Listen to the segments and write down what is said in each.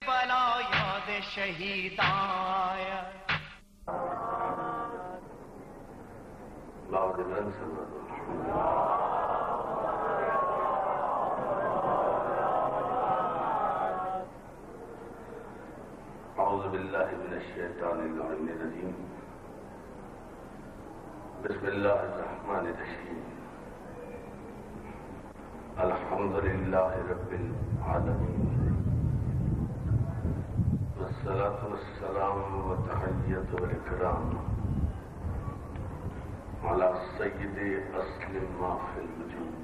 بلا یاد شہیدایا اعوذ باللہ من الشیطان اللعین الرجیم بسم اللہ الرحمن الرحیم الحمدللہ رب العالمین والصلاة والسلام والتحیۃ والاکرام علی سید اصل ما فی الوجود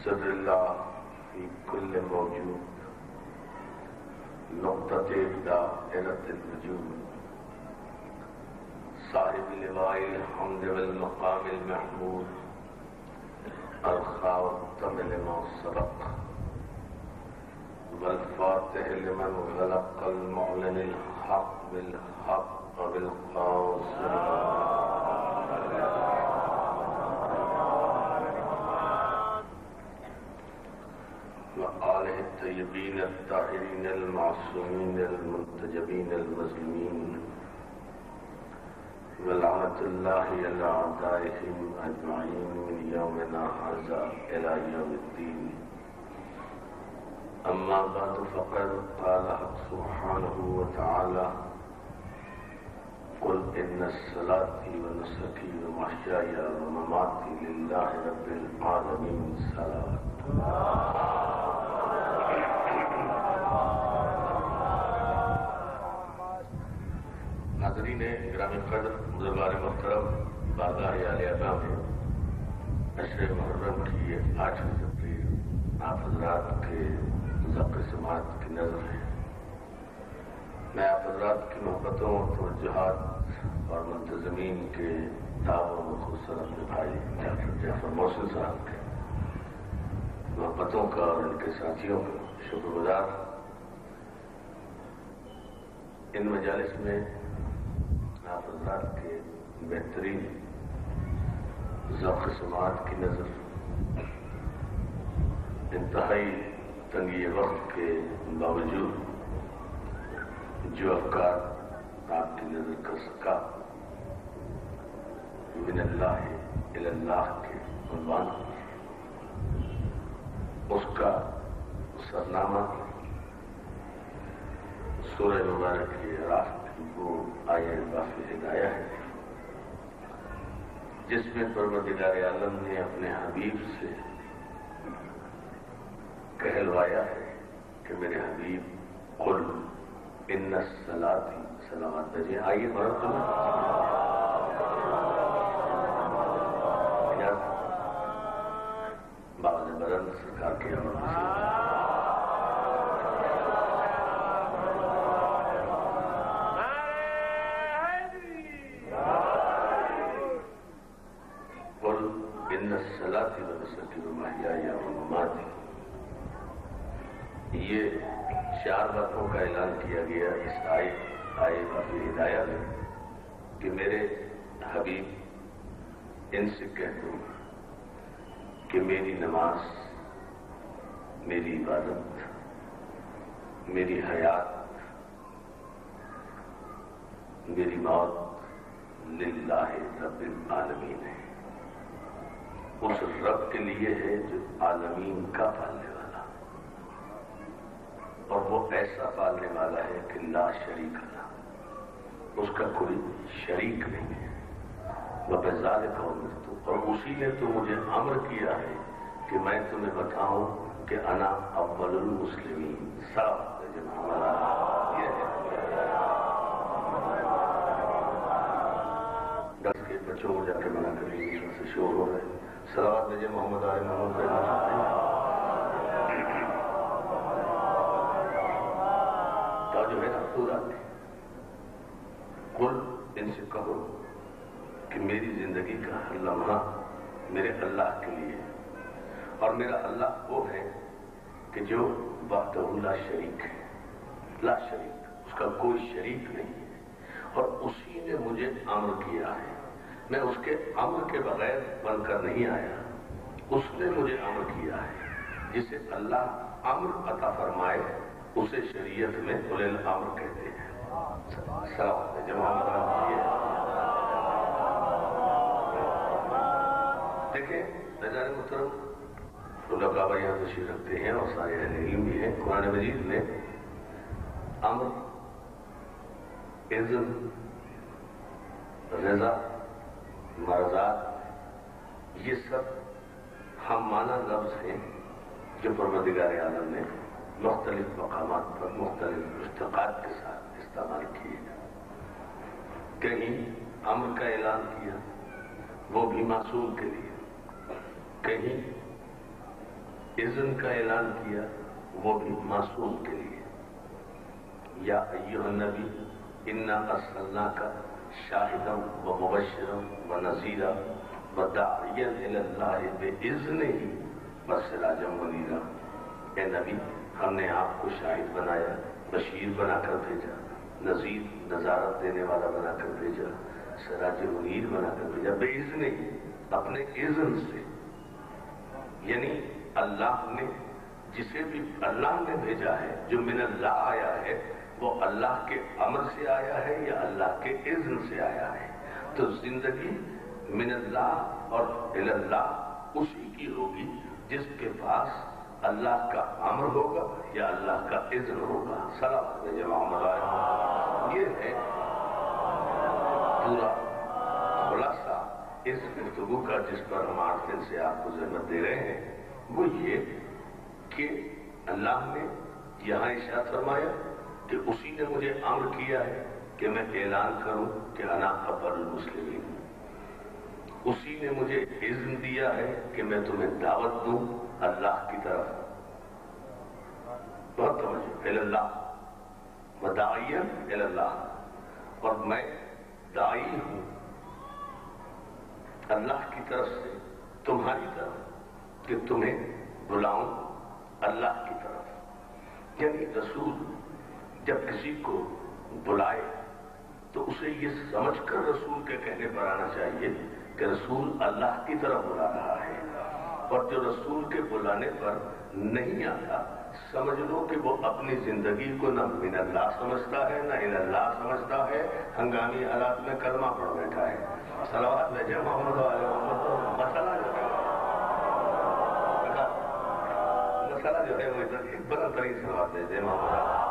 صدر اللہ فی کل موجود نقطۃ دائرۃ الوجود صاحب لواء الحمد والمقام المحمود الخاتم لما سبق والفاتح لمن غلق المعلن الحق بالحق بالقاصر وآلہ الطیبین الطاہرین المعصومین المنتجبین المظلومین ولعنۃ اللہ علی اعدائہم اجمعین من یومنا ھذا الی یوم الدین اما بعد فقد قال حق سبحانہ وتعالی قل ان صلاتي ونسكي ومحياي ومماتي لله رب العالمين صلوات ناظرین گرامی قدر بزرگوار محترم بارگاہ عالیہ میں عشر محرم کی 8ویں تقریر آپ حضرات کے ذوق سماعت کی نظر ہے. میں آپ حضرات کی محبتوں توجہات اور منتظمین کے دعووں میں خصوصاً اپنے بھائی ڈاکٹر جعفر محسن صاحب کے محبتوں کا اور ان کے ساتھیوں کا شکر گزار. ان مجالس میں آپ حضرات کے بہترین ذوق سماعت کی نظر انتہائی تنگی وقت کے باوجود جو افکار آپ کی نظر کر سکا من اللہ الی اللہ کے عنوان اس کا سرنامہ سورہ مبارک کی اعراف کی وہ آیہ بافِ ہدایہ ہے جس میں پروردگار عالم نے اپنے حبیب سے کہلوایا ہے کہ میرے حبیب قل ان الصلاۃ سلامات بجے آئیے بڑھ تمہیں باغ برن سرکار کی عمر قل ان الصلاۃ ونسکی ومحیائی ومماتی. یہ 4 باتوں کا اعلان کیا گیا اس آیہ بافِ ہدایہ میں کہ میرے حبیب ان سے کہہ دو کہ میری نماز، میری عبادت، میری حیات، میری موت للہ رب العالمین ہے. اس رب کے لیے ہے جو عالمین کا پالنے والا، اور وہ ایسا پالنے والا ہے کہ لا شریک لا، اس کا کوئی شریک نہیں ہے. وَبِذَلِكَ أُمِرْتُ، اور اسی نے تو مجھے امر کیا ہے کہ میں تمہیں بتاؤں کہ انا اول المسلمین. صاحب ہمارا یہ ہے دس کے بچوں کو جا کے منع کریں گے سے شور ہو رہے. صلوات بھیجے محمد آل محمد کہنا چاہتے ہیں. جو ہے نا پورا قل ان سے کہو کہ میری زندگی کا ہر لمحہ میرے اللہ کے لیے، اور میرا اللہ وہ ہے کہ جو وحدہ لا شریک ہے، لا شریک، اس کا کوئی شریک نہیں ہے، اور اسی نے مجھے امر کیا ہے. میں اس کے امر کے بغیر بن کر نہیں آیا، اس نے مجھے امر کیا ہے. جسے اللہ امر عطا فرمائے اسے شریعت میں اولل الامر کہتے ہیں. سلام جمع دیکھیں نظر محترم علماء بھائی یہاں تشریف رکھتے ہیں اور سارے اہل علم بھی ہیں. قرآن مجید میں امر، اذن، رضا، مرضات یہ سب ہم معنی لفظ ہیں جو پروردگار عالم نے مختلف مقامات پر مختلف اشتقاق کے ساتھ استعمال کیے. کہیں امر کا اعلان کیا وہ بھی معصوم کے لیے، کہیں اذن کا اعلان کیا وہ بھی معصوم کے لیے. یا ایھا النبی انا ارسلناک شاہدا ومبشرا ونذیرا وداعیا الی اللہ باذنہ وسراجا منیرا. اے نبی ہم نے آپ کو شاہد بنایا، بشیر بنا کر بھیجا، نذیر نذارت دینے والا بنا کر بھیجا، سراج منیر بنا کر بھیجا. باذن ہی اپنے اذن سے، یعنی اللہ نے جسے بھی اللہ نے بھیجا ہے جو من اللہ آیا ہے وہ اللہ کے امر سے آیا ہے یا اللہ کے اذن سے آیا ہے. تو زندگی من اللہ اور الی اللہ اسی کی ہوگی جس کے پاس اللہ کا امر ہوگا یا اللہ کا اذن ہوگا. سلام جماعت یہ ہے پورا خلاصہ اس گفتگو کا جس پر ہم 8 دن سے آپ کو زحمت دے رہے ہیں. وہ یہ کہ اللہ نے یہاں ارشاد فرمایا کہ اسی نے مجھے امر کیا ہے کہ میں اعلان کروں کہ انا اول المسلمین. اسی نے مجھے اذن دیا ہے کہ میں تمہیں دعوت دوں اللہ کی طرف. بہت توجہ، الی اللہ وداعیا الی اللہ، اور میں داعی ہوں اللہ کی طرف سے تمہاری طرف کہ تمہیں بلاؤں اللہ کی طرف. یعنی رسول جب کسی کو بلائے تو اسے یہ سمجھ کر رسول کے کہنے پر آنا چاہیے کہ رسول اللہ کی طرف بلا رہا ہے. اور جو رسول کے بلانے پر نہیں آتا سمجھ لو کہ وہ اپنی زندگی کو نہ من اللہ سمجھتا ہے نہ الی اللہ سمجھتا ہے، ہنگامی حالات میں کلمہ پڑھ بیٹھا ہے. صلوات میں جب محمد علیہ محمد مسئلہ جو ہے وہ ایک بلند ترین صلوات ہے جے محمد.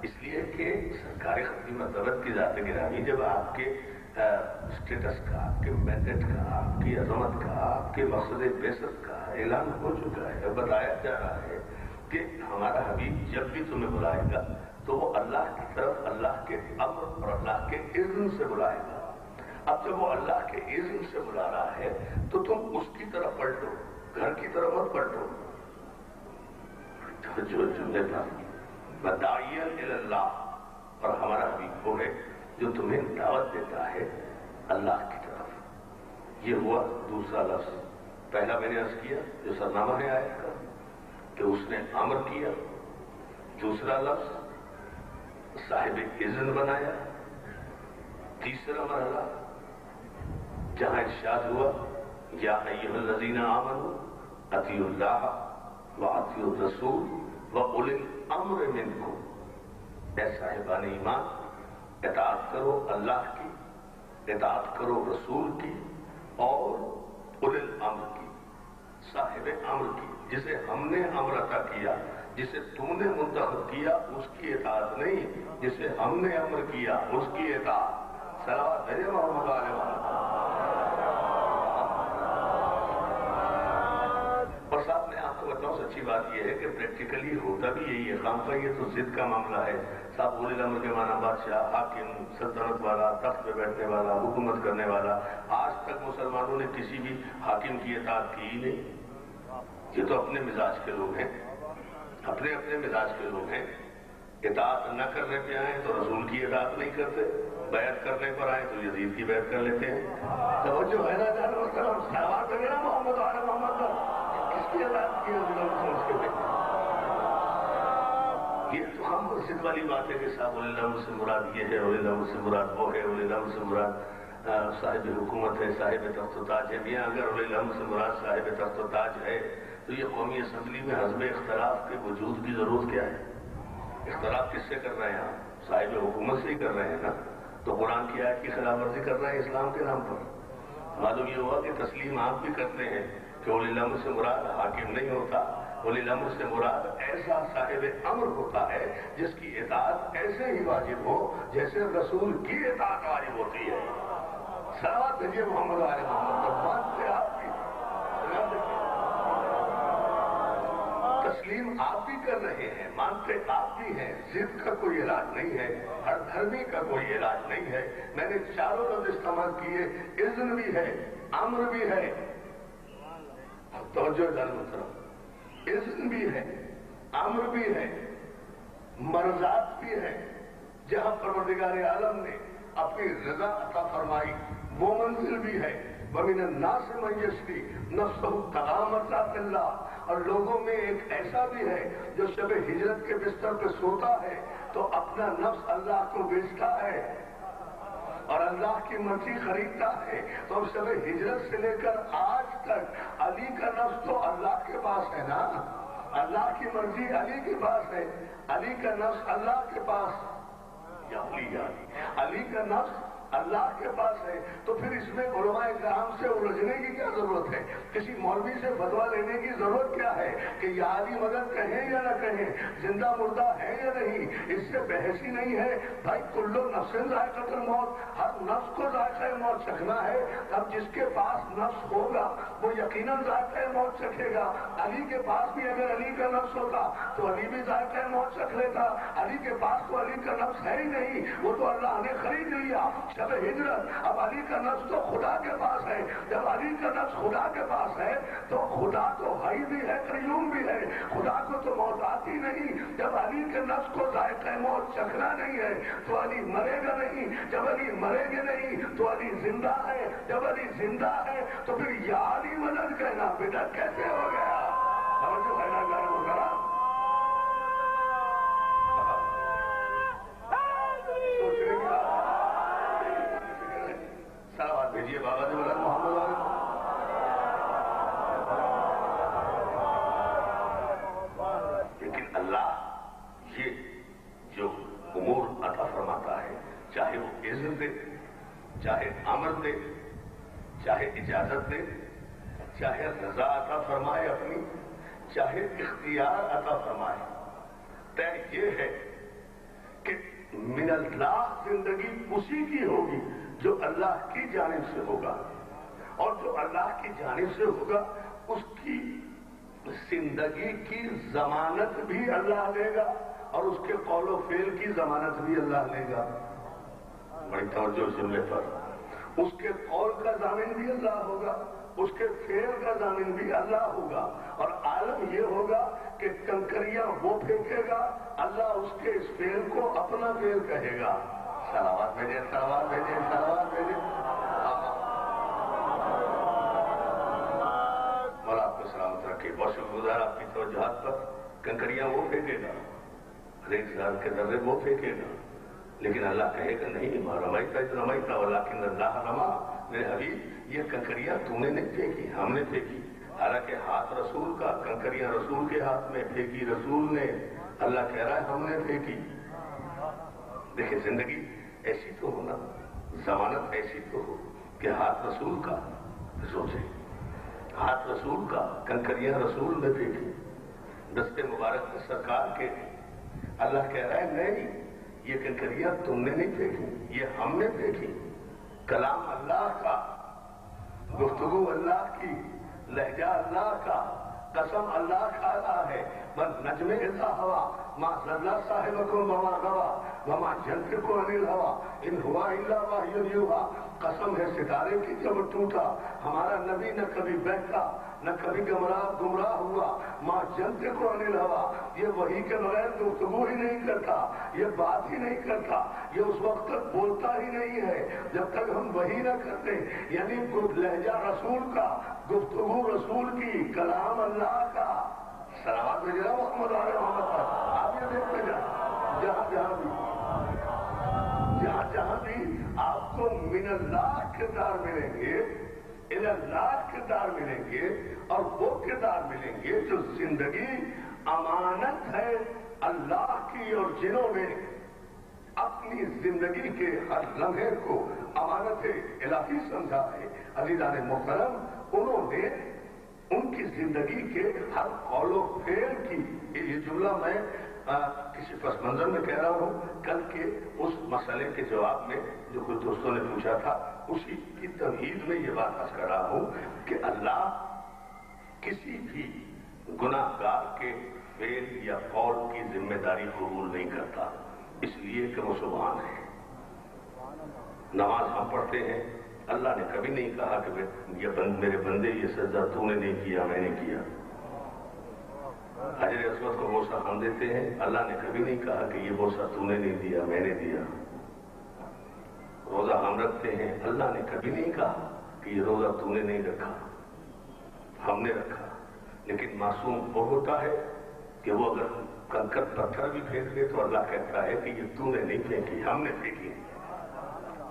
اس لیے کہ سرکار ختمی مطلبت کی ذات گرامی جب آپ کے اسٹیٹس کا، آپ کے مینڈیٹ کا، آپ کی عظمت کا، آپ کے مقصد بعثت کا اعلان ہو چکا ہے، بتایا جا رہا ہے کہ ہمارا حبیب جب بھی تمہیں بلائے گا تو وہ اللہ کی طرف اللہ کے امر اور اللہ کے اذن سے بلائے گا. اب جب وہ اللہ کے اذن سے بلا رہا ہے تو تم اس کی طرف پلٹو، گھر کی طرف مت پلٹو. جو جملے پر وداعیا الی اللہ، اور ہمارا حبیب وہ ہے جو تمہیں دعوت دیتا ہے اللہ کی طرف. یہ ہوا دوسرا لفظ. پہلا میں نے عرض کیا جو سرنامہ ہے آیت کا کہ اس نے امر کیا. دوسرا لفظ صاحب اذن بنایا. تیسرا مرحلہ جہاں ارشاد ہوا یا ایھا الذین آمنوا اطیعوا اللہ واطیعوا الرسول واولی الامر منکم. اے صاحبان ایمان اطاعت کرو اللہ کی، اطاعت کرو رسول کی اور اولی الامر کی، صاحب امر کی. جسے ہم نے امر عطا کیا، جسے تم نے منتخب کیا اس کی اطاعت نہیں، جسے ہم نے امر کیا اس کی اطاعت. صلوات ہے محمد علیہ وسلم. اور ساتھ میں آپ کو بتاؤں سچی بات یہ ہے کہ پریکٹیکلی ہوتا بھی یہی ہے. خام کا یہ تو ضد کا معاملہ ہے. صاحب اولی الامر کے معنی بادشاہ، حاکم، سلطنت والا، تخت پہ بیٹھنے والا، حکومت کرنے والا. آج تک مسلمانوں نے کسی بھی حاکم کی اطاعت کی ہی نہیں. یہ تو اپنے مزاج کے لوگ ہیں، اپنے اپنے مزاج کے لوگ ہیں. اطاعت نہ کرنے پہ آئیں تو رسول کی اطاعت نہیں کرتے، بیعت کرنے پر آئیں تو یزید کی بیعت کر لیتے ہیں. توجہ ہے نا جانو سلام صلوات ہے نا محمد علیہ محمد پر. کس کی اطاعت کی سمجھ کے پہ؟ یہ تو ہم ضد والی بات ہے کہ صاحب اولی الامر سے مراد یہ ہے، اولی الامر سے مراد وہ ہے، اولی الامر سے مراد صاحب حکومت ہے، صاحب تخت و تاج ہے. میاں اگر ولی الامر سے مراد صاحب تخت و تاج ہے تو یہ قومی اسمبلی میں حزب اختلاف کے وجود کی ضرورت کیا ہے؟ اختلاف کس سے کر رہے ہیں آپ؟ صاحب حکومت سے ہی کر رہے ہیں نا. تو قرآن کی آیت کی خلاف ورزی کر رہے ہیں اسلام کے نام پر. معلوم یہ ہوا کہ تسلیم آپ بھی کرتے ہیں کہ ولی الامر سے مراد حاکم نہیں ہوتا، ولی الامر سے مراد ایسا صاحب امر ہوتا ہے جس کی اطاعت ایسے ہی واجب ہو جیسے رسول کی اطاعت واجب ہوتی ہے. صلوات بھیجیے محمد علیہ محمد. مانتے آپ بھی، تسلیم آپ بھی کر رہے ہیں، مانتے آپ بھی ہیں. ضد کا کوئی علاج نہیں ہے، ہر دھرمی کا کوئی علاج نہیں ہے. میں نے چاروں لفظ استعمال کیے. اذن بھی ہے، امر بھی ہے. توجہ محترم، اذن بھی ہے، امر بھی ہے، مرضات بھی ہے. جہاں پروردگار عالم نے اپنی رضا عطا فرمائی وہ منزل بھی ہے. وَمِنَ النَّاسِ مَن يَشْرِي نَفْسَهُ ابْتِغَاءَ مَرْضَاتِ اللَّهِ. اور لوگوں میں ایک ایسا بھی ہے جو شب ہجرت کے بستر پہ سوتا ہے تو اپنا نفس اللہ کو بیچتا ہے اور اللہ کی مرضی خریدتا ہے. تو شب ہجرت سے لے کر آج تک علی کا نفس تو اللہ کے پاس ہے نا. اللہ کی مرضی علی کے پاس ہے، علی کا نفس اللہ کے پاس، یا علی کا نفس اللہ کے پاس ہے. تو پھر اس میں علماء کرام سے الجھنے کی کیا ضرورت ہے؟ کسی مولوی سے فتویٰ لینے کی ضرورت کیا ہے کہ یا علی مدد کہیں یا نہ کہیں، زندہ مردہ ہے یا نہیں؟ اس سے بحث ہی نہیں ہے. بھائی کلو نفس ذائقۃ الموت، ہر نفس کو ذائقہ موت چکھنا ہے. اب جس کے پاس نفس ہوگا وہ یقیناً ذائقہ موت چکھے گا. علی کے پاس بھی اگر علی کا نفس ہوتا تو علی بھی ذائقہ موت چکھ لیتا. علی کے پاس تو علی کا نفس ہے ہی نہیں، وہ تو اللہ نے خرید لیا. شب ہجرت. اب علی کا نفس تو خدا کے پاس ہے. جب علی کا نفس خدا کے پاس ہے تو خدا تو حی بھی ہے، قیوم بھی ہے. خدا کو تو موت آتی نہیں. جب علی کے نفس کو ذائقہ موت چکھنا نہیں ہے تو علی مرے گا نہیں. جب علی مرے گا نہیں تو علی زندہ ہے. جب علی زندہ ہے تو پھر یا علی مدد کہنا بدعت کیسے ہو گیا؟ توجہ ہے نا غیر محترم؟ سوچنے کی بات. سلوات بھیجیے بابا جی مولانا محمد علیہ. لیکن اللہ یہ جو امور عطا فرماتا ہے، چاہے وہ اذن دے، چاہے امر دے، چاہے اجازت دے، چاہے رضا عطا فرمائے اپنی، چاہے اختیار عطا فرمائے، طے یہ ہے کہ من اللہ زندگی اسی کی ہوگی جو اللہ کی جانب سے ہوگا، اور جو اللہ کی جانب سے ہوگا اس کی زندگی کی ضمانت بھی اللہ لے گا اور اس کے قول و فعل کی ضمانت بھی اللہ لے گا. بڑی توجہ جملے پر. اس کے قول کا ضامن بھی اللہ ہوگا، اس کے فعل کا ضامن بھی اللہ ہوگا. اور عالم یہ ہوگا کہ کنکریاں وہ پھینکے گا، اللہ اس کے اس فعل کو اپنا فعل کہے گا. سلوات بھیجے، سلوات بھیجے، سلوات بھیجے. مولا آپ کو سلامت رکھے. بہت شکر گزار آپ کی توجہات پر. کنکریاں وہ پھینکے گا، ریگزار کے ذرے وہ پھینکے گا، لیکن اللہ کہے گا نہیں رمیتا رمیتا ولیکن اللہ رما. میرے حبیب یہ کنکریاں تو نے نہیں پھینکی، ہم نے پھینکی. حالانکہ ہاتھ رسول کا، کنکریاں رسول کے ہاتھ میں پھینکی رسول نے. اللہ کہہ رہا ہے ہم نے پھینکی. دیکھیں زندگی ایسی تو ہونا، ضمانت ایسی تو ہو کہ ہاتھ رسول کا. سوچیں ہاتھ رسول کا، کنکریاں رسول نے پھینکی، دستے مبارک میں سرکار کے. اللہ کہہ رہا ہے نہیں یہ کنکریاں تم نے نہیں پھینکی، یہ ہم نے پھینکی. کلام اللہ کا، گفتگو اللہ کی، لہجہ اللہ کا، قسم اللہ کھا رہا ہے. من نجم اذا ہوا ما ضل صاحبکم وما غوا وما ينطق عن الهوى ان هو الا وحی یوحی. قسم ہے ستارے کی جب ٹوٹا، ہمارا نبی نہ کبھی بہتا نہ کبھی گمراہ ہوا. ما ينطق عن الهوى یہ وحی کے بغیر گفتگو ہی نہیں کرتا، یہ بات ہی نہیں کرتا، یہ اس وقت تک بولتا ہی نہیں ہے جب تک ہم وحی نہ کرتے. یعنی لہجہ رسول کا، گفتگو رسول کی، کلام اللہ کا. سلامات بھیجیے محمد علیہ محمد پر. آپ یہ دیکھتے جائیں جہاں جہاں بھی آپ کو من اللہ کردار ملیں گے، الی اللہ کردار ملیں گے، اور وہ کردار ملیں گے جو زندگی امانت ہے اللہ کی، اور جنہوں نے اپنی زندگی کے ہر لمحے کو امانت الہی سمجھا ہے۔ عزیزان محترم، انہوں نے ان کی زندگی کے ہر قول و فعل کی، یہ جملہ میں کسی پس منظر میں کہہ رہا ہوں، کل کے اس مسئلے کے جواب میں جو کچھ دوستوں نے پوچھا تھا اسی کی تمہید میں یہ بات عرض کر رہا ہوں کہ اللہ کسی بھی گناہ گار کے فعل یا قول کی ذمہ داری قبول نہیں کرتا، اس لیے کہ وہ سبحان ہے۔ نماز ہم پڑھتے ہیں، اللہ نے کبھی نہیں کہا کہ میرے بندے یہ سجدہ تو نے نہیں کیا میں نے کیا۔ حجر اسود کو بوسہ ہم دیتے ہیں، اللہ نے کبھی نہیں کہا کہ یہ بوسہ تو نے نہیں دیا میں نے دیا۔ روزہ ہم رکھتے ہیں، اللہ نے کبھی نہیں کہا کہ یہ روزہ تو نے نہیں رکھا ہم نے رکھا۔ لیکن معصوم وہ ہوتا ہے کہ وہ اگر کنکر پتھر بھی پھینک دے تو اللہ کہتا ہے کہ یہ تو نے نہیں پھینکی ہم نے پھینکی۔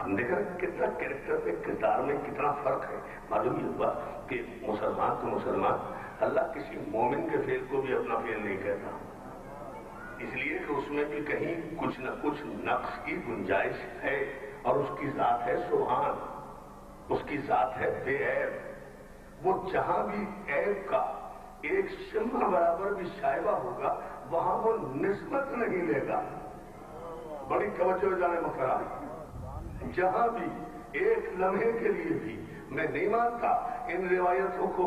ہم دیکھ رہے کتنا کریکٹر میں کردار میں کتنا فرق ہے۔ معلوم یہ ہوا کہ مسلمان تو مسلمان، اللہ کسی مومن کے فعل کو بھی اپنا فعل نہیں کہتا، اس لیے کہ اس میں بھی کہیں کچھ نہ کچھ نقص کی گنجائش ہے، اور اس کی ذات ہے سبحان، اس کی ذات ہے بے عیب۔ وہ جہاں بھی عیب کا ایک شمع برابر بھی شائبہ ہوگا وہاں وہ نسبت نہیں لے گا۔ بڑی توجہ جانے محترم، جہاں بھی ایک لمحے کے لیے بھی میں نہیں مانتا ان روایتوں کو،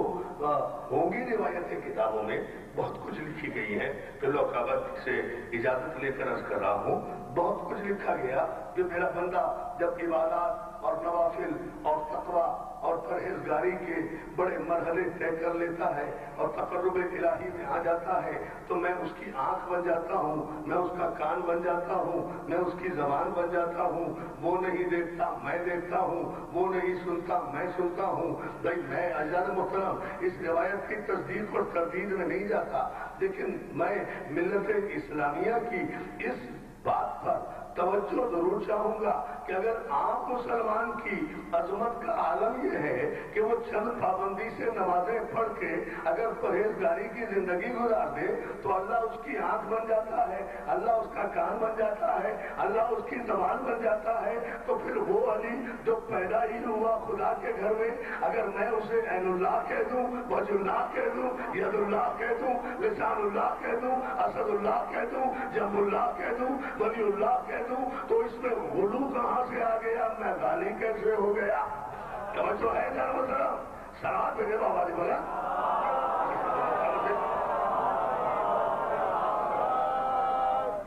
ہوں گی روایتیں کتابوں میں بہت کچھ لکھی گئی ہیں، پھر لوکابت سے اجازت لے کر عرض کر رہا ہوں، بہت کچھ لکھا گیا کہ میرا بندہ جب عبادات اور نوافل اور تقوی اور پرہیزگاری کے بڑے مرحلے طے کر لیتا ہے اور تقرب الہی میں آ جاتا ہے تو میں اس کی آنکھ بن جاتا ہوں، میں اس کا کان بن جاتا ہوں، میں اس کی زبان بن جاتا ہوں۔ وہ نہیں دیکھتا میں دیکھتا ہوں، وہ نہیں سنتا میں سنتا ہوں۔ بھائی میں عزیزان محترم اس روایت کی تصدیق اور تردید میں نہیں جاتا، لیکن میں ملت اسلامیہ کی اس بات پر توجہ ضرور چاہوں گا کہ اگر عام مسلمان کی عظمت کا عالم یہ ہے کہ وہ چند پابندی سے نمازیں پڑھ کے اگر پرہیزگاری کی زندگی گزار دے تو اللہ اس کی آنکھ بن جاتا ہے، اللہ اس کا کان بن جاتا ہے، اللہ اس کی زبان بن جاتا ہے، تو پھر وہ علی جو پیدا ہی ہوا خدا کے گھر میں، اگر میں اسے عین اللہ کہہ دوں، وجہ اللہ کہہ دوں، ید اللہ کہہ دوں، لسان اللہ کہہ دوں، اسد اللہ کہہ دوں، جنب اللہ کہہ دوں، ولی اللہ کہہ دوں، تو اس میں غلو کہاں سے آ گیا، میں غالی کیسے ہو گیا؟ توجہ ہے جان محترم، سلام میرے بابا جی بولا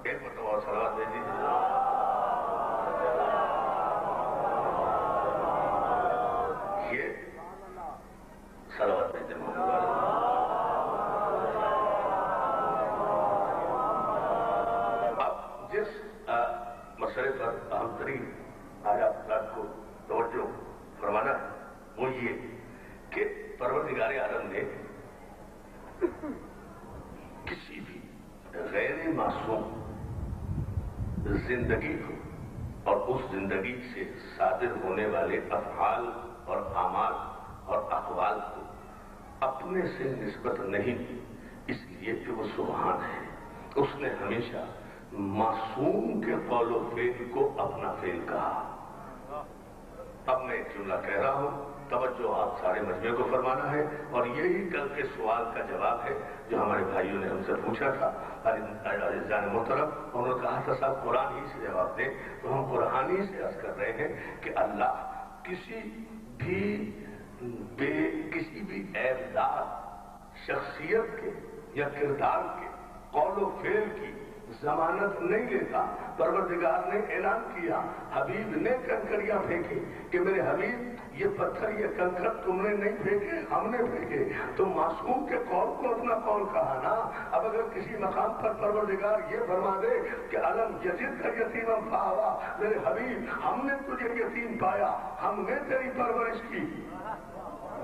ایک مرتبہ سلام دے دیجیے۔ یہ سلوات دیتے اب جس مسئلے پر اہم ترین آج آپ کو توجہ فرمانا ہے وہ یہ کہ پروردگار عالم نے کسی بھی غیر معصوم زندگی کو اور اس زندگی سے صادر ہونے والے افعال اور اعمال اور اقوال کو اپنے سے نسبت نہیں دی، اس لیے کہ وہ سبحان ہے۔ اس نے ہمیشہ معصوم کے قول و فعل کو اپنا فعل کہا۔ اب میں ایک جملہ کہہ رہا ہوں، توجہ آپ سارے مجمع کو فرمانا ہے، اور یہی کل کے سوال کا جواب ہے جو ہمارے بھائیوں نے ہم سے پوچھا تھا عزیزان محترم، انہوں نے کہا تھا صاحب قرآن ہی سے جواب دیں، تو ہم قرآن ہی سے عرض کر رہے ہیں کہ اللہ کسی بھی عیبدار شخصیت کے یا کردار کے قول و فعل کی ضمانت نہیں لیتا۔ پروردگار نے اعلان کیا، حبیب نے کنکریاں پھینکی کہ میرے حبیب یہ پتھر یہ کنکر تم نے نہیں پھینکے ہم نے پھینکے، تو معصوم کے قول کو اپنا قول کہا نا۔ اب اگر کسی مقام پر پروردگار یہ فرما دے کہ الم یجدک یتیما فآویٰ، میرے حبیب ہم نے تجھے یتیم پایا، ہم نے تیری پرورش کی،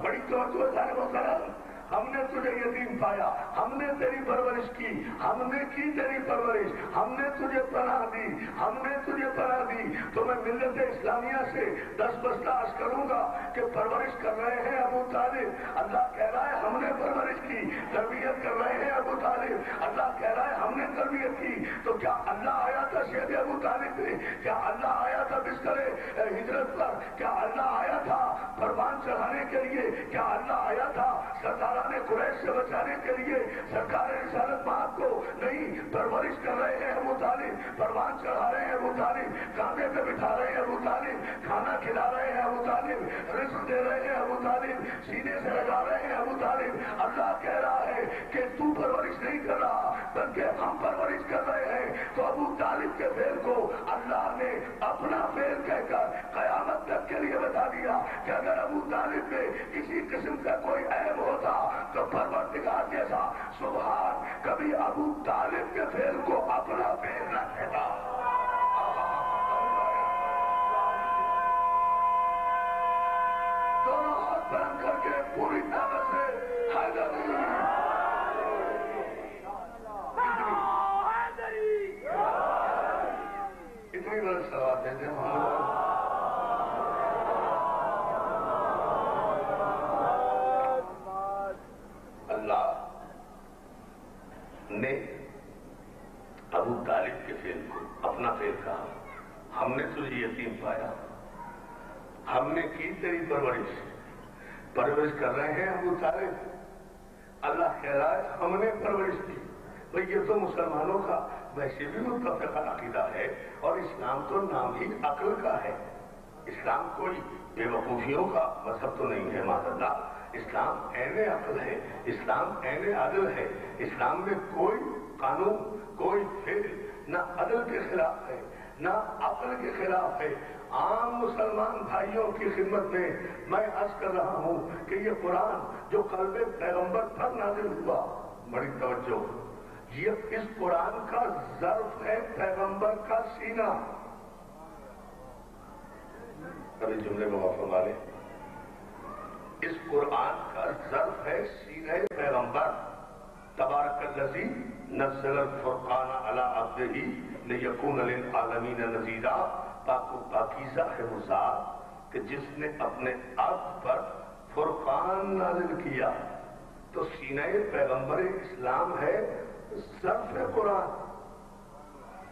بڑی توجہ ہے محترم۔ ہم نے تجھے یتیم پایا، ہم نے تیری پرورش کی، ہم نے کی تیری پرورش، ہم نے تجھے پناہ دی، ہم نے تجھے پناہ دی. تو میں ملت اسلامیہ سے 10 بستہ عرض کروں گا کہ پرورش کر رہے ہیں ابو طالب. اللہ کہہ رہا ہے ہم نے پرورش کی، تربیت کر رہے ہیں ابو طالب. اللہ کہہ رہا ہے ہم نے تربیت کی. تو کیا اللہ آیا تھا شہد ابو طالب میں؟ کیا اللہ آیا تھا بستر ہجرت پر؟ کیا اللہ آیا تھا پروان چڑھانے کے لیے؟ کیا اللہ آیا تھا سرداران قریش سے بچانے کے لیے؟ سرکار رسالت مآب کو نہیں، پرورش کر رہے ہیں ابو طالب، پروان چڑھا رہے ہیں ابو طالب، کاندھے پہ بٹھا رہے ہیں ابو طالب، کھانا کھلا رہے ہیں ابو طالب، رزق دے رہے ہیں ابو طالب، سینے سے لگا رہے ہیں ابو طالب. اللہ کہہ رہا ہے کہ تو پرورش نہیں کر رہا بلکہ ہم پرورش کر رہے ہیں. تو ابو طالب کے فعل کو اللہ نے اپنا فعل کہہ کر قیامت تک کے لیے بتا دیا کہ اگر ابو طالب میں کسی قسم کا کوئی عیب ہوتا تو پروردگار جیسا سبحان کبھی ابو طالب کے فعل کو اپنا فعل نہ کہتا. دونوں ہاتھ بلند کر کے پوری طاقت سے اتنی بڑے سوال دیتے ہیں. اللہ نے ابو طالب کے فعل کو اپنا فعل کہا. ہم نے تجھے یتیم پایا، ہم نے کی تیری پرورش کر رہے ہیں ابو طالب. اللہ کہہ رہا ہے ہم نے پرورش کی. بھئی یہ تو مسلمانوں کا ویسے بھی متفقہ عقیدہ ہے، اور اسلام تو نام ہی عقل کا ہے. اسلام کوئی بے وقوفیوں کا مذہب تو نہیں ہے معاذ اللہ. اسلام عین عقل ہے، اسلام عین عدل ہے. اسلام میں کوئی قانون، کوئی فعل نہ عدل کے خلاف ہے نہ عقل کے خلاف ہے. عام مسلمان بھائیوں کی خدمت میں عرض کر رہا ہوں کہ یہ قرآن جو قلب پیغمبر پر نازل ہوا، بڑی توجہ، یہ اس قرآن کا ظرف ہے پیغمبر کا سینہ. کبھی جملے کو غور فرما لیں. اس قرآن کا ظرف ہے سینہ پیغمبر. تبارک الذی نزل الفرقان علی عبدہ لیکون للعالمین نذیرا. پاک و پاکیزہ ہے وہ ذات کہ جس نے اپنے عبد پر فرقان نازل کیا. تو سینہ پیغمبر اسلام ہے، ظرف ہے قرآن.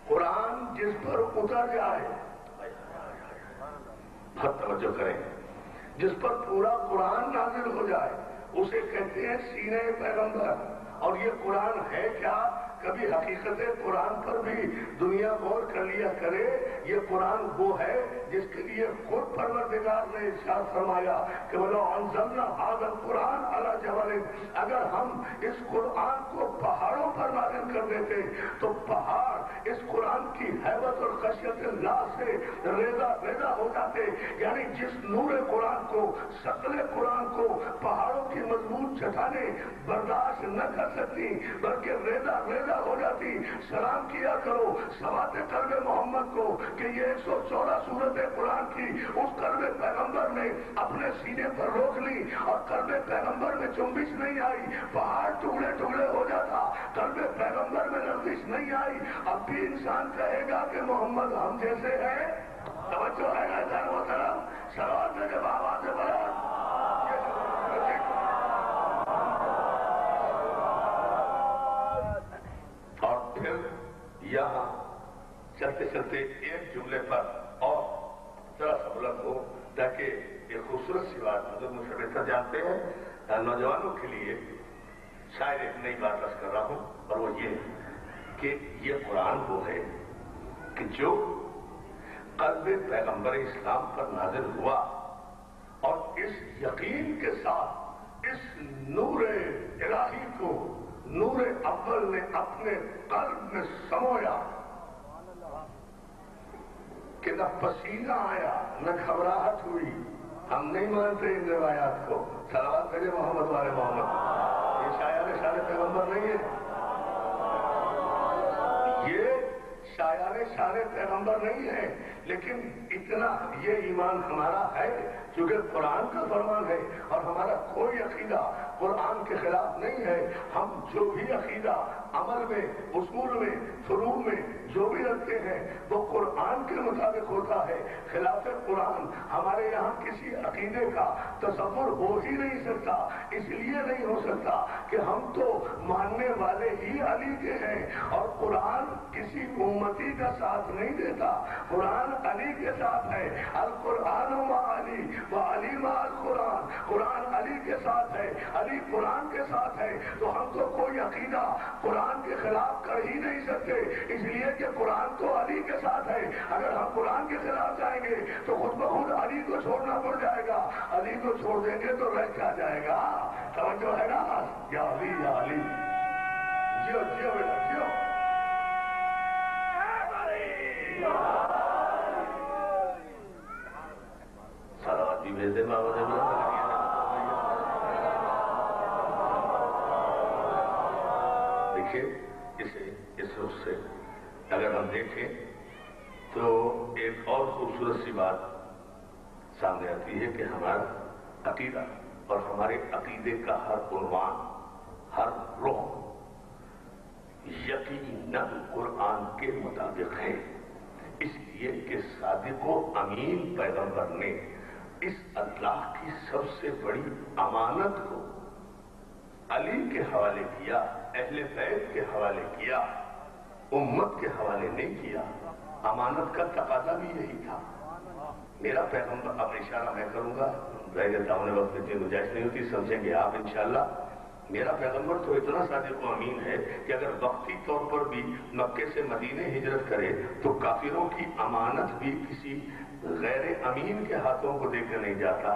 قرآن جس پر اتر جائے، بہت توجہ کریں، جس پر پورا قرآن نازل ہو جائے اسے کہتے ہیں سینہ پیغمبر. اور یہ قرآن ہے کیا؟ کبھی حقیقت قرآن پر بھی دنیا غور کر لیا کرے. یہ قرآن وہ ہے جس کے لیے خود پروردگار نے ارشاد فرمایا کہ وَلَوْ أَنزَلْنَا هَذَا الْقُرْآنَ عَلَى جَبَلٍ. اگر ہم اس قرآن کو پہاڑوں پر نازل کر دیتے تو پہاڑ اس قرآن کی ہیبت اور خشیت اللہ سے ریزہ ریزہ ہو جاتے. یعنی جس نور قرآن کو، شکل قرآن کو پہاڑوں کی مضبوط چٹانیں برداشت نہ کر سکتی بلکہ ریزہ ریزہ ہو جاتی. سلام کیا کرو سوات قلب محمد کو کہ یہ 114 سورت قرآن کی اس قلب پیغمبر نے اپنے سینے پر روک لی اور قلب پیغمبر میں جنبش نہیں آئی. پہاڑ ٹکڑے ٹکڑے ہو جاتا، قلب پیغمبر میں لرزش نہیں آئی. اب بھی انسان کہے گا کہ محمد ہم جیسے ہے. توجہ ہے نا چاروں طرف؟ سوال میں جب آواز بڑھا اور پھر یہاں چلتے چلتے ایک جملے پر اور ذرا سا بلند ہو تاکہ ایک خوبصورت سی بات حضرت مجھ سے بہتر جانتے ہیں. نوجوانوں کے لیے شاید ایک نئی بات عرض کر رہا ہوں، اور وہ یہ کہ یہ قرآن وہ ہے کہ جو قلب پیغمبر اسلام پر نازل ہوا اور اس یقین کے ساتھ اس نور الہی کو نور اول نے اپنے قلب میں سمویا کہ نہ پسینہ آیا نہ گھبراہٹ ہوئی. ہم نہیں مانتے ان روایات کو. صلوات بھیجے محمد والے محمد. یہ شاعر شان پیغمبر نہیں ہے، یہ شاعر شان پیغمبر نہیں ہے. لیکن اتنا یہ ایمان ہمارا ہے کیونکہ قرآن کا فرمان ہے اور ہمارا کوئی عقیدہ قرآن کے خلاف نہیں ہے. ہم جو بھی عقیدہ عمل میں، اصول میں، فروع میں جو بھی رکھتے ہیں وہ قرآن کے مطابق ہوتا ہے. خلاف قرآن ہمارے یہاں کسی عقیدے کا تصور ہو ہی نہیں سکتا. اس لیے نہیں ہو سکتا کہ ہم تو ماننے والے ہی علی کے ہیں اور قرآن کسی امتی کا ساتھ نہیں دیتا. قرآن علی کے ساتھ ہے. القرآن مع علی و علی مع القرآن. قرآن علی کے ساتھ ہے، علی قرآن کے ساتھ ہے. تو ہم تو کوئی عقیدہ قرآن کے خلاف کر ہی نہیں سکتے، اس لیے کہ قرآن تو علی کے ساتھ ہے. اگر ہم قرآن کے خلاف جائیں گے تو خود بخود علی کو چھوڑنا پڑ جائے گا. علی کو چھوڑ دیں گے تو رہ کیا جائے گا؟ توجہ ہے نا؟ یا علی یا علی. جیو جیو بیٹا جیو. صلوات بھی بھیج دے بابا دے. دیکھیے اس رخ سے اگر ہم دیکھیں تو ایک اور خوبصورت سی بات سامنے آتی ہے کہ ہمارا عقیدہ اور ہمارے عقیدے کا ہر عنوان، ہر رخ یقیناً قرآن کے مطابق ہے. اس لیے کہ صادق و امین پیغمبر نے اس اللہ کی سب سے بڑی امانت کو علی کے حوالے کیا، اہل بیت کے حوالے کیا، امت کے حوالے نہیں کیا. امانت کا تقاضا بھی یہی تھا. میرا پیغمبر، اب اشارہ میں کروں گا، داؤن وقت اتنی گنجائش نہیں ہوتی، سمجھیں گے آپ انشاءاللہ. میرا پیغمبر تو اتنا صادق و امین ہے کہ اگر وقتی طور پر بھی مکے سے مدینے ہجرت کرے تو کافروں کی امانت بھی کسی غیر امین کے ہاتھوں کو دے کر نہیں جاتا.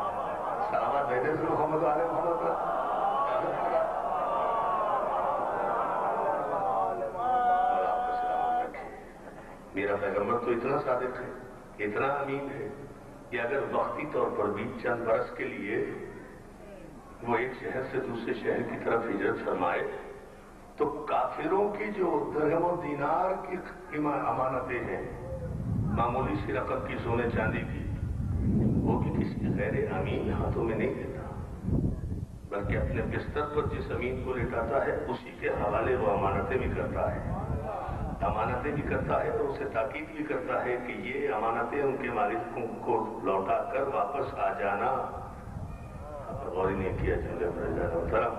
سلامات بھیجے سے محمد علیہ محمد پر. میرا پیغمبر تو اتنا صادق ہے، اتنا امین ہے کہ اگر وقتی طور پر بھی چند برس کے لیے وہ ایک شہر سے دوسرے شہر کی طرف ہجرت فرمائے تو کافروں کی جو درہم و دینار کی امانتیں ہیں، معمولی سی رقم کی سونے چاندی کی، وہ بھی کسی غیر امین ہاتھوں میں نہیں دیتا، بلکہ اپنے بستر پر جس امین کو لٹاتا ہے اسی کے حوالے وہ امانتیں بھی کرتا ہے. امانتیں بھی کرتا ہے اور اسے تاکید بھی کرتا ہے کہ یہ امانتیں ان کے مالکوں کو لوٹا کر واپس آ جانا. غور ہی نہیں کیا جنگل محترم،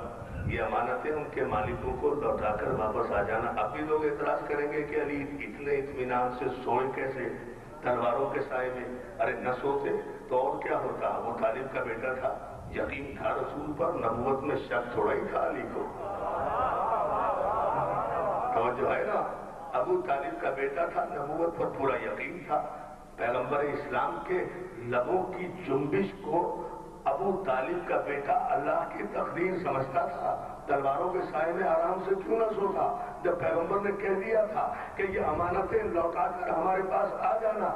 یہ امانتیں ان کے مالکوں کو لوٹا کر واپس آ جانا. اب بھی لوگ اعتراض کریں گے کہ علی اتنے اطمینان سے سوئے کیسے تلواروں کے سائے میں؟ ارے نہ سوتے تو اور کیا ہوتا؟ ابو طالب کا بیٹا تھا، یقین تھا رسول پر، نبوت میں شک تھوڑا ہی تھا علی کو. توجہ ہے نا؟ ابو طالب کا بیٹا تھا، نبوت پر پورا یقین تھا. پیغمبر اسلام کے لبوں کی جنبش کو ابو طالب کا بیٹا اللہ کی تقدیر سمجھتا تھا. تلواروں کے سائے میں آرام سے کیوں نہ سوتا جب پیغمبر نے کہہ دیا تھا کہ یہ امانتیں لوٹا کر ہمارے پاس آ جانا؟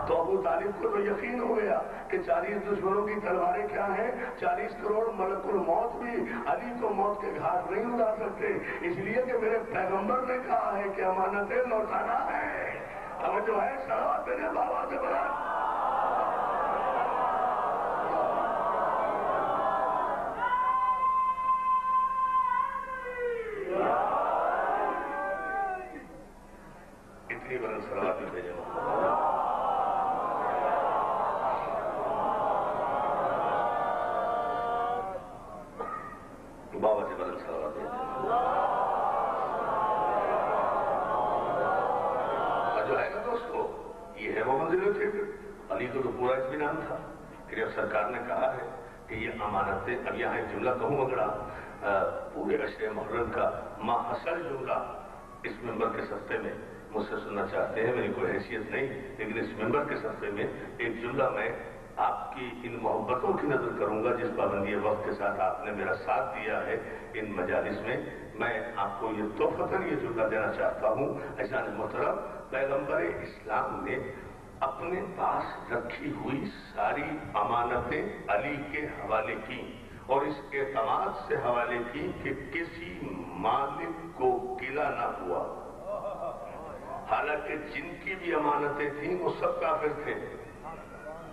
تو ابو طالب کو تو یقین ہو گیا کہ 40 دشمنوں کی تلواریں کیا ہیں، 40 کروڑ ملک الموت بھی علی کو موت کے گھاٹ نہیں اتار سکتے. اس لیے کہ میرے پیغمبر نے کہا ہے کہ امانتیں لوٹانا ہے. اب جو ہے صلوات میرے بابا سے بڑا. اتنی بلند صلوات بھی بھیجے بابا سے بلند صلوات بھیجے. جو ہے نا دوستو، یہ ہے وہ منزل فکر. علی کو تو پورا اطمینان تھا کہ جب سرکار نے کہا ہے کہ یہ امانتیں، اب یہاں ایک جملہ کہوں اگڑا پورے عشر محرم کا ماحصل جملہ اس ممبر کے صفحے میں مجھ سے سننا چاہتے ہیں. میری کوئی حیثیت نہیں، لیکن اس ممبر کے صفحے میں ایک جملہ میں آپ کی ان محبتوں کی نظر کروں گا جس پابندی وقت کے ساتھ آپ نے میرا ساتھ دیا ہے ان مجالس میں. میں آپ کو یہ تحفتاً یہ جملہ دینا چاہتا ہوں. عزیزان محترم، پیغمبر اسلام نے اپنے پاس رکھی ہوئی ساری امانتیں علی کے حوالے کی اور اس اعتماد سے حوالے کی کہ کسی مالک کو گلہ نہ ہوا. حالانکہ جن کی بھی امانتیں تھیں وہ سب کافر تھے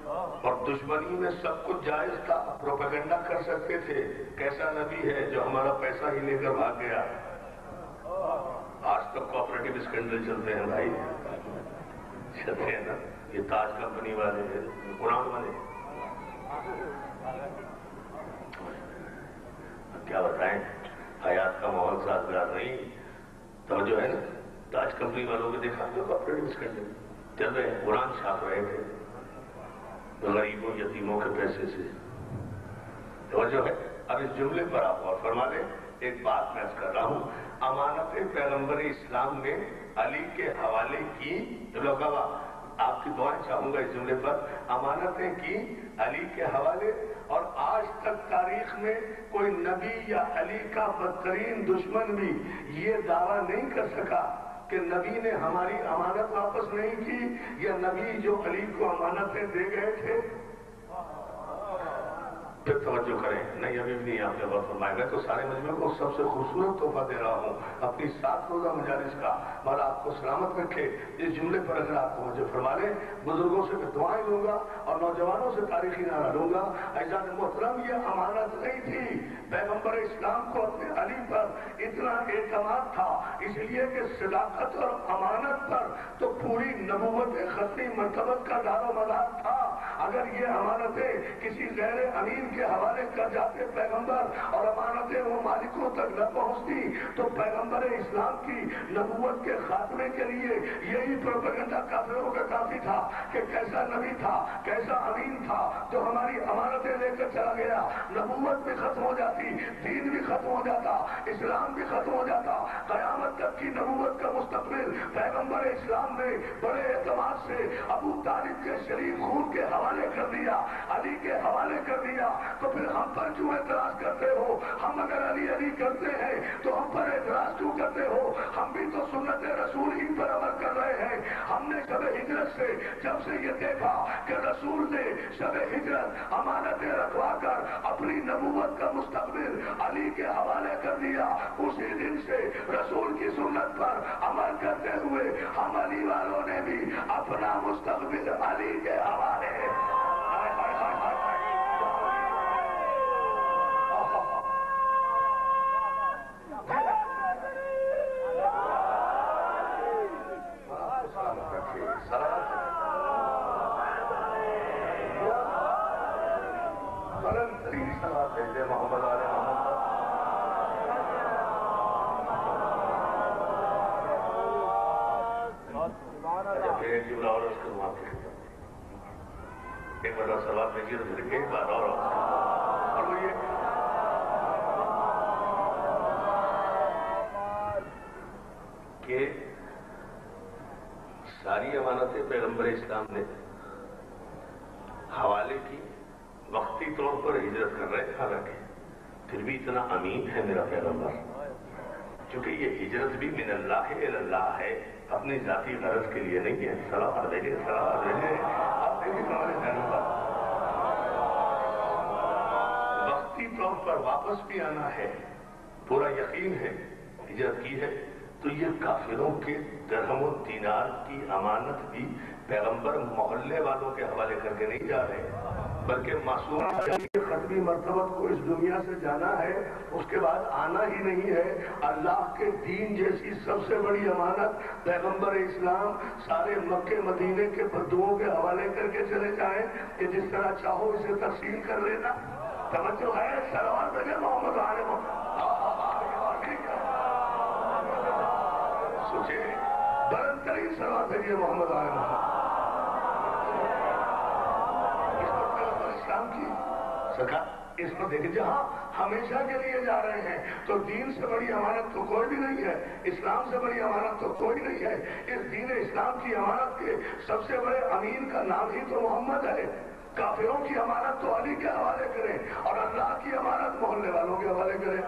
اور دشمنی میں سب کچھ جائز تھا، پروپیگنڈا کر سکتے تھے. کیسا نبی ہے جو ہمارا پیسہ ہی لے کر بھاگ گیا؟ آج تک کوآپریٹو اسکینڈل چلتے ہیں بھائی، چلتے ہیں نا. یہ تاج کمپنی والے قرآن والے کیا بتائیں، حیات کا ماحول سازگار نہیں. توجہ ہے نا، تاج کمپنی والوں کو دیکھا جو کوآپریٹو اسکینڈل چل رہے ہیں، قرآن چھاپ رہے تھے غریبوں یتیموں کے پیسے سے. توجہ ہے. اب اس جملے پر آپ غور فرما لیں. ایک بات میں عرض کر رہا ہوں، امانت پیغمبر اسلام نے علی کے حوالے کی. آپ کی دعائیں چاہوں گا اس جملے پر. امانتیں کی علی کے حوالے، اور آج تک تاریخ میں کوئی نبی یا علی کا بدترین دشمن بھی یہ دعویٰ نہیں کر سکا کہ نبی نے ہماری امانت واپس نہیں کی یا نبی جو علی کو امانتیں دے گئے تھے. پھر توجہ کریں. نہیں ابھی بھی نہیں آپ نے غور فرمائے. میں تو سارے مجمع کو سب سے خوبصورت تحفہ دے رہا ہوں اپنی 7 روزہ مجالس کا. مولا آپ کو سلامت رکھے. اس جملے پر اگر آپ توجہ فرما لیں، بزرگوں سے میں دعائیں لوں گا اور نوجوانوں سے تاریخی نعرہ لوں گا. اعزاز محترم، یہ امانت نہیں تھی. پیغمبر اسلام کو اپنے علی پر اتنا اعتماد تھا اس لیے کہ صداقت اور امانت پر تو پوری نبوت ختمی مرتبت کا دار و مدار تھا. اگر یہ امانتیں کسی غیر امین کے حوالے کر جاتے پیغمبر اور امانتیں وہ مالکوں تک نہ پہنچتی تو پیغمبر اسلام کی نبوت کے خاتمے کے لیے یہی پروپیگنڈا کافروں کا کافی تھا کہ کیسا نبی تھا، کیسا امین تھا جو ہماری امانتیں لے کر چلا گیا. نبوت بھی ختم ہو جاتی، دین بھی ختم ہو جاتا، اسلام بھی ختم ہو جاتا. قیامت تک کی نبوت کا مستقبل پیغمبر اسلام نے بڑے اعتماد سے ابو طالب کے شریف خون کے حوالے کر دیا، علی کے حوالے کر دیا. تو پھر ہم پر کیوں اعتراض کرتے ہو؟ ہم اگر علی علی کرتے ہیں تو ہم پر اعتراض کیوں کرتے ہو؟ ہم بھی تو سنت رسول ہی پر عمل کر رہے ہیں. ہم نے شب ہجرت سے جب سے یہ دیکھا کہ رسول نے شب ہجرت امانتیں رکھوا کر اپنی نبوت کا مستقبل علی کے حوالے کر دیا، اسی دن سے رسول کی سنت پر عمل کرتے ہوئے ہم علی والوں نے بھی اپنا مستقبل علی کے حوالے. ایک بڑا سوال بھیجیے تو پھر ایک بار اور وہ یہ کہ ساری امانتیں پیغمبر اسلام نے حوالے کی، وقتی طور پر ہجرت کر رہے. حالانکہ پھر بھی اتنا امین ہے میرا پیغمبر، چونکہ یہ ہجرت بھی من اللہ الی اللہ ہے، اپنی ذاتی غرض کے لیے نہیں ہے. صلوات علیہ صلوات علیہ. آپ دیکھیں ہمارے پیغمبر وقتی طور پر واپس بھی آنا ہے، پورا یقین ہے ہجرت کی ہے تو یہ کافروں کے درہم و دینار کی امانت بھی پیغمبر محلے والوں کے حوالے کر کے نہیں جا رہے، بلکہ معصوم ختمی مرتبت کو اس دنیا سے جانا ہے، اس کے بعد آنا ہی نہیں ہے. اللہ کے دین جیسی سب سے بڑی امانت پیغمبر اسلام سارے مکے مدینے کے بدوؤں کے حوالے کر کے چلے جائیں کہ جس طرح چاہو اسے تقسیم کر لینا. توجہ ہے. صلوات بھیجے محمد علیہ محمد. سوچے بلند ترین صلوات بھیجیے محمد علیہ محمد. اس پر دیکھیں جہاں ہمیشہ کے لیے جا رہے ہیں تو دین سے بڑی امانت تو کوئی بھی نہیں ہے، اسلام سے بڑی امانت تو کوئی نہیں ہے. اس دین اسلام کی امانت کے سب سے بڑے امین کا نام ہی تو محمد ہے. کافروں کی امانت تو علی کے حوالے کریں اور اللہ کی امانت محلے والوں کے حوالے کریں.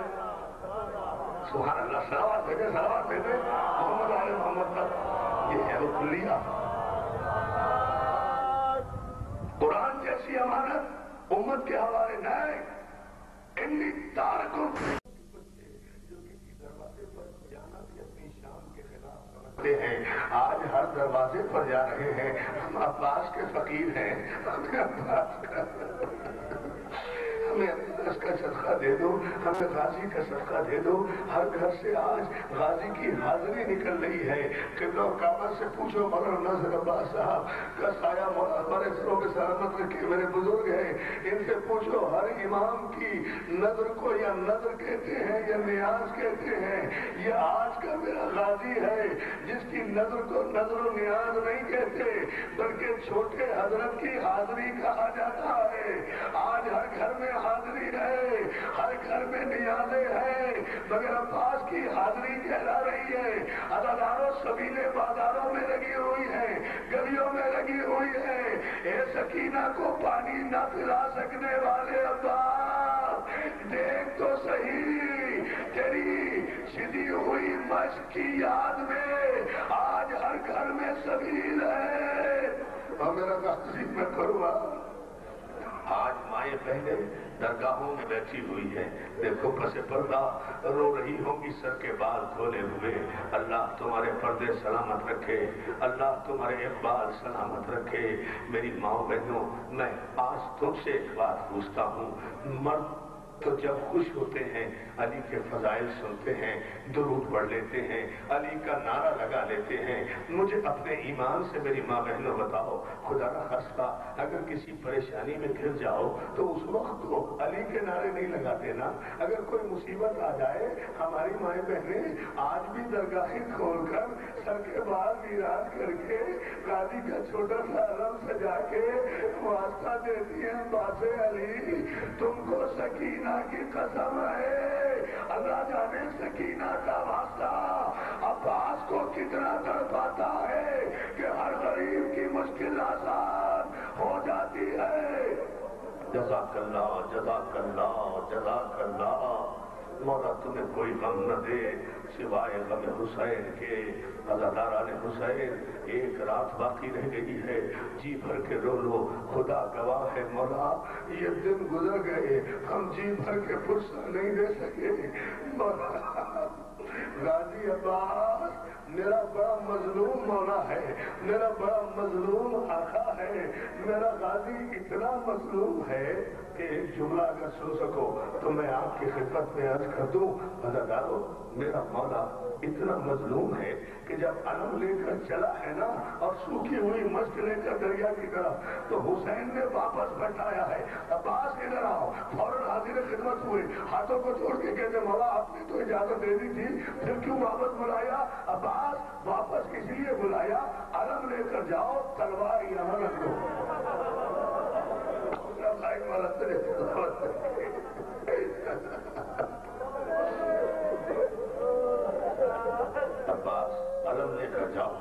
سبحان اللہ. صلوات بھیجے محمد علیہ محمد پر. یہ ہے وہ کلیہ. قرآن جیسی امانت امت کے حوالے نہیں. انی تارکوں جو کسی دروازے پر جانا بھی اپنی شان کے خلاف سمجھتے ہیں. آج دروازے پر جا رہے ہیں، ہم عباس کے فقیر ہیں، ہمیں عباس کا ہمیں عباس کا صدقہ دے دو، ہمیں غازی کا صدقہ دے دو۔ ہر گھر سے آج غازی کی حاضری نکل رہی ہے۔ قبلہ و کعبہ سے پوچھو مولانا ناصر عباس صاحب کا سایہ ہمارے سروں پہ سلامت رکھے، میرے بزرگ ہیں، ان سے پوچھو ہر امام کی نظر کو یا نظر کہتے ہیں یا نیاز کہتے ہیں، یہ آج کا میرا غازی ہے جس کی نظر کو نظر و نیاز نہیں کہتے بلکہ چھوٹے حضرت کی حاضری کہا جاتا ہے۔ آج ہر گھر میں حاضری ہے، ہر گھر میں نیازیں ہیں، مگر عباس کی حاضری کہلا رہی ہے۔ عزاداروں سبیلے بازاروں میں لگی ہوئی ہے، گلیوں میں لگی ہوئی ہے۔ اے سکینہ کو پانی نہ پلا سکنے والے عباس، دیکھ تو صحیح تیری سدی ہوئی مشق کی یاد میں آج ہر گھر میں سبیل ہے۔ اور میرا غازی میں کروا آج مائیں بہنیں درگاہوں میں بیٹھی ہوئی ہے، دیکھو پس پردہ رو رہی ہوں گی سر کے بال کھولے ہوئے۔ اللہ تمہارے پردے سلامت رکھے، اللہ تمہارے اقبال سلامت رکھے۔ میری ماں بہنوں، میں آج تم سے ایک بات پوچھتا ہوں، مرد تو جب خوش ہوتے ہیں علی کے فضائل سنتے ہیں، درود پڑھ لیتے ہیں، علی کا نعرہ لگا لیتے ہیں۔ مجھے اپنے ایمان سے میری ماں بہنوں بتاؤ، خدا نہ خواستہ اگر کسی پریشانی میں گر جاؤ تو اس وقت تو علی کے نعرے نہیں لگاتے نا۔ اگر کوئی مصیبت آ جائے، ہماری مائیں بہنیں آج بھی درگاہیں کھول کر سر کے بال ویران کر کے غازی کا چھوٹا سا علم سجا کے واسطہ دیتی ہیں، باز علی تم کو سکینہ کی قسم ہے، اللہ جانے سکینہ کا واسطہ عباس کو کتنا تڑپاتا ہے کہ ہر غریب کی مشکل آسان ہو جاتی ہے۔ جزاک اللہ، جزاک اللہ، جزاک اللہ۔ مولا تمہیں کوئی غم نہ دے سوائے غم حسین کے۔ عزاداران حسین، ایک رات باقی رہ گئی ہے، جی بھر کے رو لو، خدا گواہ ہے مولا یہ دن گزر گئے، ہم جی بھر کے فرصت نہیں دے سکے مولا۔ غازی عباس میرا بڑا مظلوم مولا ہے، میرا بڑا مظلوم آقا ہے، میرا غازی اتنا مظلوم ہے کہ ایک جملہ اگر سن سکو تو میں آپ کی خدمت میں عرض کر دوں۔ عزادارو، میرا مولا اتنا مظلوم ہے کہ جب علم لے کر چلا ہے نا اور سوکھی ہوئی مشق لے کر دریا کی طرف، تو حسین نے واپس بٹھایا ہے، عباس ادھر آؤ، فوراً حاضر خدمت ہوئے، ہاتھوں کو چھوڑ کے کہتے مولا آپ نے تو اجازت دے دی تھی، پھر کیوں واپس بلایا؟ عباس واپس کس لیے بلایا؟ علم لے کر جاؤ، تلوار یہاں رکھ دو۔ عباس علم لے کر جاؤ،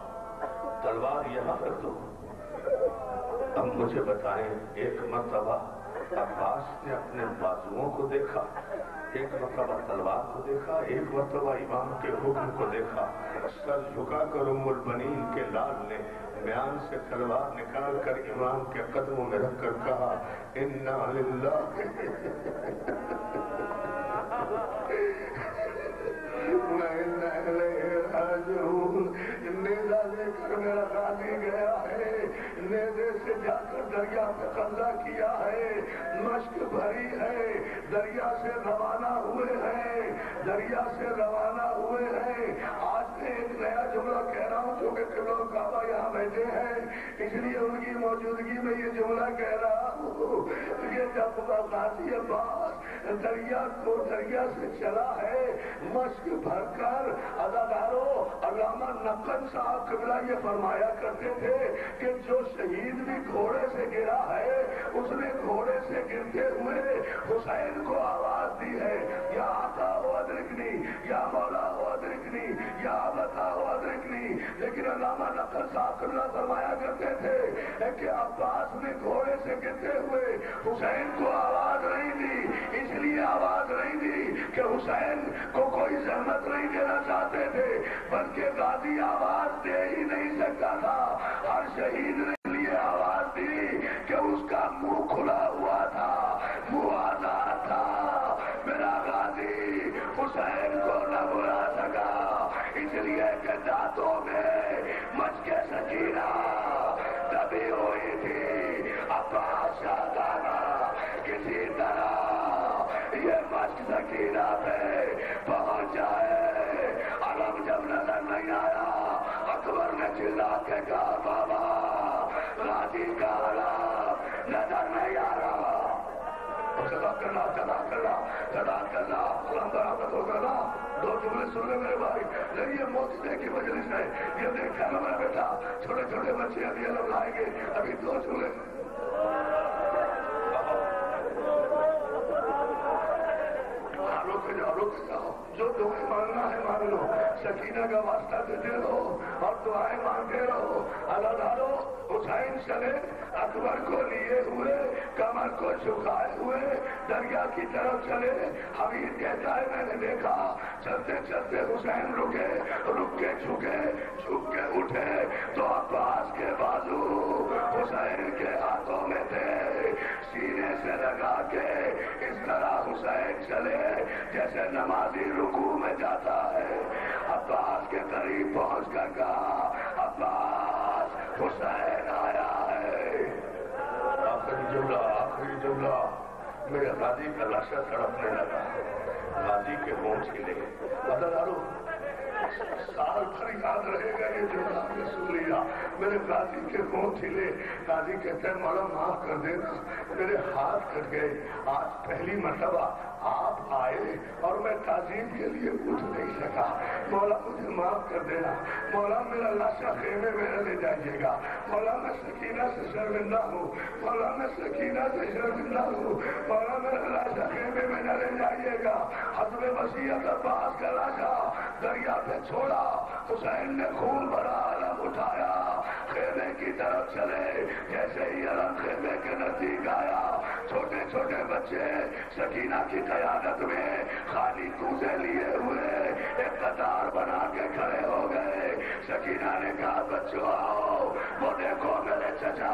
تلوار یہاں رکھ دو۔ اب مجھے بتائیں، ایک مرتبہ عباس نے اپنے بازوؤں کو دیکھا، ایک مرتبہ تلوار کو دیکھا، ایک مرتبہ امام کے حکم کو دیکھا۔ سر جھکا کر ام البنین کے لال نے میان سے تلوار نکال کر امام کے قدموں میں رکھ کر کہا انا للہ نیزہ لے کر میرا غازی گیا ہے، نیزے سے جا کر دریا پہ قبضہ کیا ہے، مشق بھری ہے، دریا سے روانہ ہوئے ہیں، دریا سے روانہ ہوئے ہیں۔ آج میں ایک نیا جملہ کہہ رہا ہوں، جو کہ قبلہ و کعبہ یہاں بیٹھے ہیں، اس لیے ان کی موجودگی میں یہ جملہ کہہ رہا ہوں کہ جب غازی عباس دریا سے چلا ہے مشق بھر کر، عزادارو علامہ نقل صاحب قبلہ یہ فرمایا کرتے تھے کہ جو شہید بھی گھوڑے سے گرا ہے اس نے گھوڑے سے گرتے ہوئے حسین کو آواز دی ہے، یا آقا ہو ادرکنی، یا مولا ہو ادرکنی، یا ابتا ہو ادرکنی۔ لیکن علامہ نقل صاحب قبلہ فرمایا کرتے تھے کہ عباس نے گھوڑے سے گرتے ہوئے حسین کو آواز نہیں دی، اس لیے آواز نہیں دی کہ حسین کو کوئی زحمت نہیں دینا چاہتے تھے، بلکہ غازی آواز دے ہی نہیں سکتا تھا۔ ہر شہید نے لیے آواز دی کہ اس کا منہ کھلا ہوا تھا، منہ آزاد تھا، میرا غازی حسین کو نہ بلا سکا، اس لیے کہ دانتوں میں مچ کے سکے سکینہ دبی ہوئی تھی، عباس شادانہ کسی طرح یہ مشق سکینہ پہ پہنچ جائے۔ علم جب نظر نہیں آیا اکبر نے چلا کے کہا بابا غازی کا علم نظر نہیں آ رہا، چلا کرنا چلا کرنا چلا کرنا علم برآمد ہو کرنا۔ دو جملے سن لے میرے بھائی، نہیں یہ موجودے کی مجلس ہے، یہ دیکھا نا میرا بیٹا، چھوٹے چھوٹے بچے ابھی علم لائیں گے، ابھی دو جملے رک جاؤ، جو دعائیں مانگنا ہے مانگ لو، سکینہ کا واسطہ دیتے رہو اور دعائیں مانگتے رہو۔ اللہ ڈالو حسین چلے اکبر کو لیے ہوئے، کمر کو جھکائے ہوئے دریا کی طرف چلے۔ حمید کہتا ہے میں نے دیکھا چلتے چلتے حسین رکے، رک کے جھکے، جھک کے اٹھے تو عباس کے بازو حسین کے ہاتھوں میں تھے، سینے سے لگا کے اس طرح حسین چلے جیسے نمازی رکوع میں جاتا ہے۔ عباس کے قریب پہنچ کر کہا عباس حسین آیا ہے۔ آخری جملہ میرے غازی کا لاشا تڑپنے لگا، غازی کے ہونٹ کھلے۔ بدلالو سال بھر یاد رہے گا یہ جملہ آپ نے سن لیا، میرے غازی کے ہونٹ کھلے۔ غازی کہتے ہیں مولا معاف کر دینا، میرے ہاتھ کٹ گئے، آج پہلی مرتبہ آپ آئے اور میں تعظیم کے لیے اٹھ نہیں سکا، مولا مجھے معاف کر دینا، مولا میرا لاشا خیمے میں نہ لے جائیے گا، مولا میں سکینہ سے شرمندہ ہوں، مولا میں سکینہ سے شرمندہ ہوں، مولا میرا لاشا خیمے میں نہ لے جائیے گا۔ حضرت وصیت عباس کا لاشا دریا پہ چھوڑا، حسین نے خون بھرا علم اٹھایا، خیمے کی طرف چلے۔ جیسے ہی علم خیمے کے نزدیک آیا، چھوٹے چھوٹے بچے سکینہ کی قیادت میں خالی کوزے لیے ہوئے ایک قطار بنا کے کھڑے ہو گئے۔ سکینہ نے کہا بچوں آؤ، وہ دیکھو میرے چچا